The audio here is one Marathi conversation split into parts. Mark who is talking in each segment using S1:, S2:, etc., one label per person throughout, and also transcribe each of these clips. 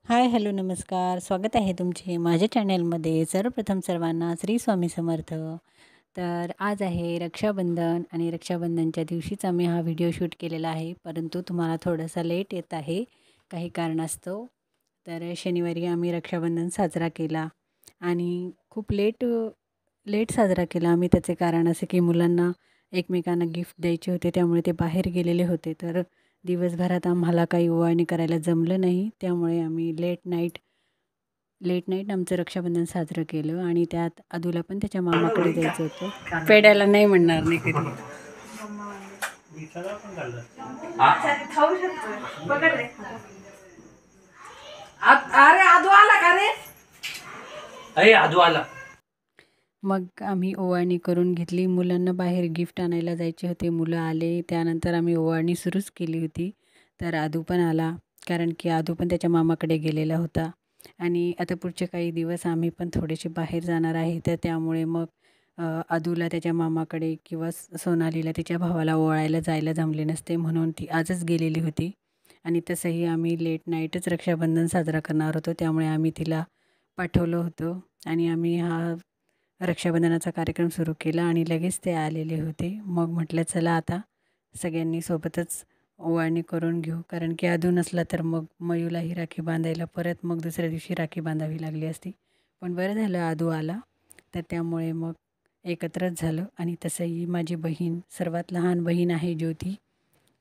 S1: हाय, हॅलो, नमस्कार. स्वागत आहे तुमचे माझ्या चॅनलमध्ये. सर्वप्रथम सर्वांना श्री स्वामी समर्थ. तर आज आहे रक्षाबंधन आणि रक्षाबंधनच्या दिवशीच आम्ही हा व्हिडिओ शूट केलेला आहे, परंतु तुम्हाला थोडासा लेट येत आहे काही कारणास्तव. तर शनिवारी आम्ही रक्षाबंधन साजरा केला आणि खूप लेट साजरा केला आम्ही. त्याचे कारण असे की मुलांना एकमेकांना गिफ्ट द्यायचे होते, त्यामुळे ते बाहेर गेलेले होते. तर दिवसभरात आम्हाला काही ओवाळणी करायला जमलं नाही, त्यामुळे आम्ही लेट नाईट आमचं रक्षाबंधन साजरं केलं. आणि त्यात अदूला पण त्याच्या मामाकडे जायचं होतं. पेड्याला नाही म्हणणार नाही कधी.
S2: अरे आदू आला का रे?
S3: अरे आदू आला.
S1: मग आम्ही ओवाळणी करून घेतली. मुलांना बाहेर गिफ्ट आणायला जायचे होते, मुलं आले. त्यानंतर आम्ही ओवाळणी सुरूच केली होती. तर आदू पण आला, कारण की आदू पण त्याच्या मामाकडे गेलेला होता. आणि आता पुढचे काही दिवस आम्ही पण थोडेसे बाहेर जाणार आहे, तर त्यामुळे मग आदूला त्याच्या मामाकडे किंवा सोनालीला तिच्या भावाला ओवाळायला जायला जमले नसते, म्हणून ती आजच गेलेली होती. आणि तसंही आम्ही लेट नाईटच रक्षाबंधन साजरा करणार होतो, त्यामुळे आम्ही तिला पाठवलं होतं. आणि आम्ही हा रक्षाबंधनाचा कार्यक्रम सुरू केला आणि लगेच ते आलेले होते. मग म्हटलं चला आता सगळ्यांनी सोबतच ओवाळणी करून घेऊ, कारण की आदू नसला तर मग मयूलाही राखी बांधायला परत मग दुसऱ्या दिवशी राखी बांधावी लागली असती. पण बरं झालं आदू आला, तर त्यामुळे मग एकत्रच झालं. आणि तसंही माझी बहीण, सर्वात लहान बहीण आहे ज्योती,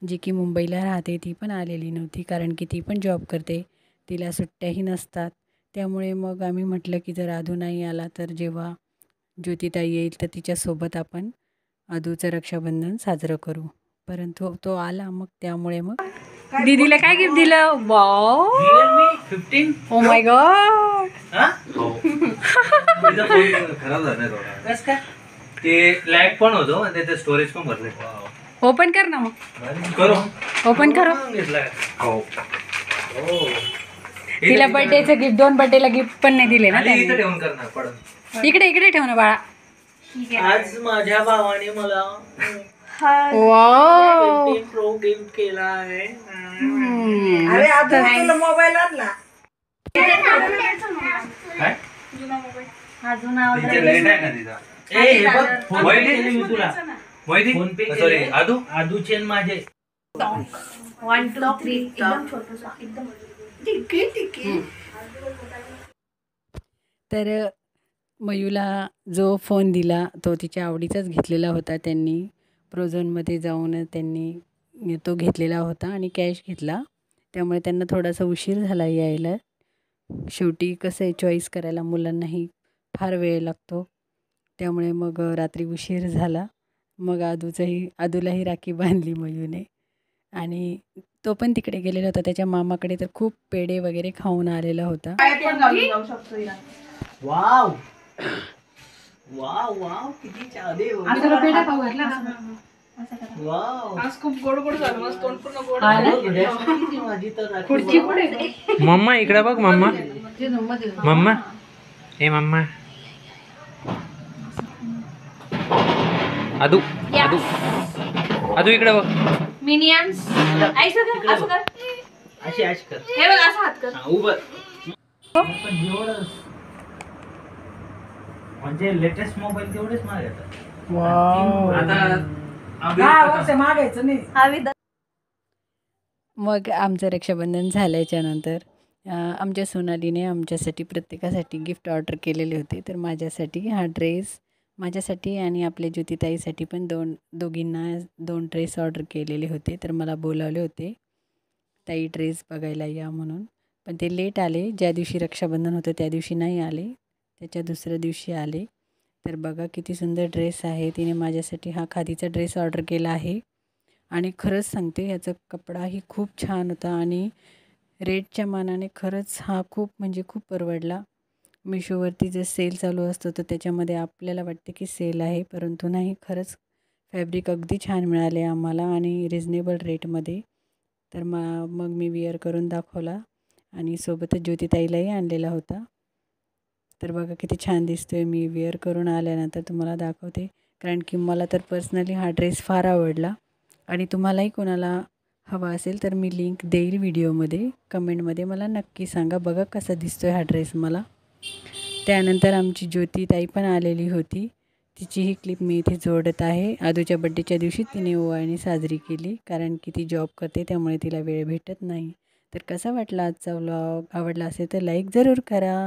S1: जी की मुंबईला राहते, ती पण आलेली नव्हती, कारण की ती पण जॉब करते, तिला सुट्ट्याही नसतात. त्यामुळे मग आम्ही म्हटलं की जर आदू नाही आला तर जेव्हा ज्योतिताई येईल तर तिच्यासोबत आपण आदूचं रक्षाबंधन साजरं करू. परंतु तो आला, मग त्यामुळे मग दीदीला काय गिफ्ट दिलं? Wow,
S3: Realme 15.
S1: Oh my God.
S3: खराब झालं थोडा. कसं काय? ते लॅग पण होतो आणि त्याचं स्टोरेज पण भरले.
S1: ओपन कर ना, मग
S3: करू
S1: ओपन करू.
S3: घेतला. हो.
S1: तिला बर्थडेचं गिफ्ट, 2 बर्थडेला गिफ्ट पण नाही दिले ना
S3: इथं
S1: त्यांनी.
S3: ठेवून करणार पडून.
S1: इकडे ठेव ना बाळा.
S3: आज माझ्या भावाने मला
S1: वाव,
S3: प्रो गिफ्ट केला आहे.
S2: अरे आदू तुला मोबाईल आणला.
S3: काय?
S2: अजून
S3: लेट आहे ना तिचा. ए बघ, वैदी दिली मी तुला. वैदी सॉरी आदू. आदूचे आणि माझे
S2: 1 2 3 एकदम छोटूसा, एकदम टिकी.
S1: तर मयूला जो फोन दिला तो तिच्या आवडीचाच घेतलेला होता. त्यांनी प्रोझोनमध्ये जाऊन त्यांनी तो घेतलेला होता आणि कॅश घेतला, त्यामुळे त्यांना थोडासा उशीर झाला यायला. शेवटी कसं आहे, चॉईस करायला मुलांनाही फार वेळ लागतो, त्यामुळे मग रात्री उशीर झाला. मग आदूलाही राखी बांधली मयूने. आणि तो पण तिकडे गेलेला होता त्याच्या मामाकडे, तर खूप पेढे वगैरे खाऊन आलेला होता.
S2: काय पण घालून जाऊ शकतो हिला.
S3: वाव वाव वाव किती चादे हो.
S2: असं पेढा खाऊ घातला ना.
S3: वाव
S2: आज खूप गोड झालं, मस्त तोंड पूर्ण गोड.
S3: माझी तर राखी.
S2: खुर्ची कुठे?
S4: मम्मा इकडे बघ. मम्मा मम्मा ए मम्मा. आदू आदू आदू इकडे बघ.
S2: मिनियन्स ऐसा कर, असं कर.
S3: अशी अशी कर.
S2: हे बघ, असं हात कर.
S3: हा, उभं. पण एवढं म्हणजे लेटेस्ट मोबाईल तेवढेच महाग येतात.
S1: वाव.
S3: आता
S2: मागायचं नाही.
S1: मग आमचं रक्षाबंधन झाल्याच्या नंतर आमच्या सोनालीने आमच्यासाठी प्रत्येकासाठी गिफ्ट ऑर्डर केलेले होते. तर माझ्यासाठी हा ड्रेस, माझ्यासाठी आणि आपल्या ज्योतिताईसाठी पण दोघींना 2 ड्रेस ऑर्डर केलेले होते. तर मला बोलावले होते, ताई ड्रेस बघायला या म्हणून. पण ते लेट आले. ज्या दिवशी रक्षाबंधन होतं त्या दिवशी नाही आले, त्याच्या दुसऱ्या दिवशी आले. तर बघा किती सुंदर ड्रेस आहे. तिने माझ्यासाठी हा खादीचा ड्रेस ऑर्डर केला आहे. आणि खरंच सांगते, याचा कपडाही खूप छान होता आणि रेटच्या मानाने खरंच हा खूप परवडला. मिशोवरती जर सेल चालू असतो तर त्याच्यामध्ये आपल्याला वाटते की सेल आहे, परंतु नाही, खरंच फॅब्रिक अगदी छान मिळाले आम्हाला आणि रिजनेबल रेटमध्ये. तर मग मी विअर करून दाखवला आणि सोबतच ज्योतिताईलाही आणलेला होता. तर बघा किती छान दिसतोय. मी वेअर करून आल्यानंतर तुम्हाला दाखवते, कारण की मला तर पर्सनली हा ड्रेस फार आवडला. आणि तुम्हालाही कोणाला हवा असेल तर मी लिंक देईल व्हिडिओमध्ये. कमेंटमध्ये मला नक्की सांगा. बघा कसा दिसतो आहे हा ड्रेस मला. त्यानंतर आमची ज्योती ताई पण आलेली होती. तिचीही क्लिप मी इथे जोडत आहे. आदूच्या बड्डेच्या दिवशी तिने ओवाळणी साजरी केली, कारण की ती जॉब करते त्यामुळे तिला वेळ भेटत नाही. तर कसा वाटला आजचा व्लॉग? आवडला असेल तर लाईक जरूर करा.